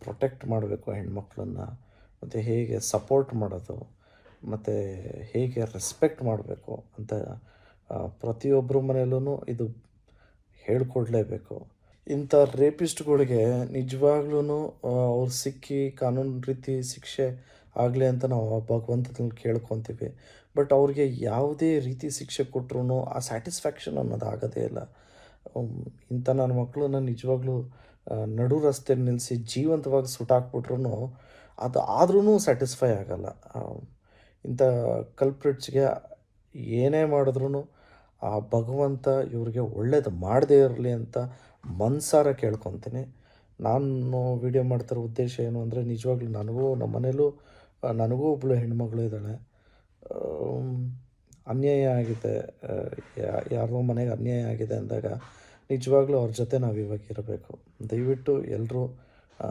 Protect ಮಾಡಬೇಕು ಹೆಣ್ಮಕ್ಳನ್ನ, ಮತ್ತು ಹೇಗೆ ಸಪೋರ್ಟ್ ಮಾಡೋದು, ಮತ್ತು ಹೇಗೆ ರೆಸ್ಪೆಕ್ಟ್ ಮಾಡಬೇಕು ಅಂತ ಪ್ರತಿಯೊಬ್ಬರ ಮನೆಯಲ್ಲೂ ಇದು ಹೇಳ್ಕೊಡ್ಲೇಬೇಕು. ಇಂಥ ರೇಪಿಸ್ಟ್ಗಳಿಗೆ ನಿಜವಾಗ್ಲೂ ಅವ್ರು ಸಿಕ್ಕಿ ಕಾನೂನು ರೀತಿ ಶಿಕ್ಷೆ ಆಗಲಿ ಅಂತ ನಾವು ಭಗವಂತನಲ್ಲಿ ಕೇಳ್ಕೊತೀವಿ. ಬಟ್ ಅವ್ರಿಗೆ ಯಾವುದೇ ರೀತಿ ಶಿಕ್ಷೆ ಕೊಟ್ಟರು ಆ ಸ್ಯಾಟಿಸ್ಫ್ಯಾಕ್ಷನ್ ಅನ್ನೋದು ಆಗೋದೇ ಇಲ್ಲ. ಇಂಥ ನನ್ನ ಮಕ್ಕಳನ್ನ ನಿಜವಾಗ್ಲೂ ನಡು ರಸ್ತೆಯಲ್ಲಿ ನಿಲ್ಲಿಸಿ ಜೀವಂತವಾಗಿ ಸುಟ್ಟಾಕ್ಬಿಟ್ರು ಅದು ಆದ್ರೂ ಸ್ಯಾಟಿಸ್ಫೈ ಆಗೋಲ್ಲ. ಇಂಥ ಕಲ್ಪ್ರಿಟ್ಸ್ಗೆ ಏನೇ ಮಾಡಿದ್ರೂ ಆ ಭಗವಂತ ಇವ್ರಿಗೆ ಒಳ್ಳೇದು ಮಾಡದೇ ಇರಲಿ ಅಂತ ಮನಸಾರ ಕೇಳ್ಕೊತೀನಿ. ನಾನು ವೀಡಿಯೋ ಮಾಡ್ತಿರೋ ಉದ್ದೇಶ ಏನು ಅಂದರೆ, ನಿಜವಾಗ್ಲೂ ನನಗೂ ನಮ್ಮ ಮನೇಲೂ ನನಗೂ ಒಬ್ಬಳು ಹೆಣ್ಮಗಳು ಇದ್ದಾಳೆ. ಅನ್ಯಾಯ ಆಗಿದೆ, ಯಾರೋ ಮನೆಗೆ ಅನ್ಯಾಯ ಆಗಿದೆ ಅಂದಾಗ ನಿಜವಾಗ್ಲೂ ಅವ್ರ ಜೊತೆ ನಾವು ಇವಾಗ ಇರಬೇಕು. ದಯವಿಟ್ಟು ಎಲ್ಲರೂ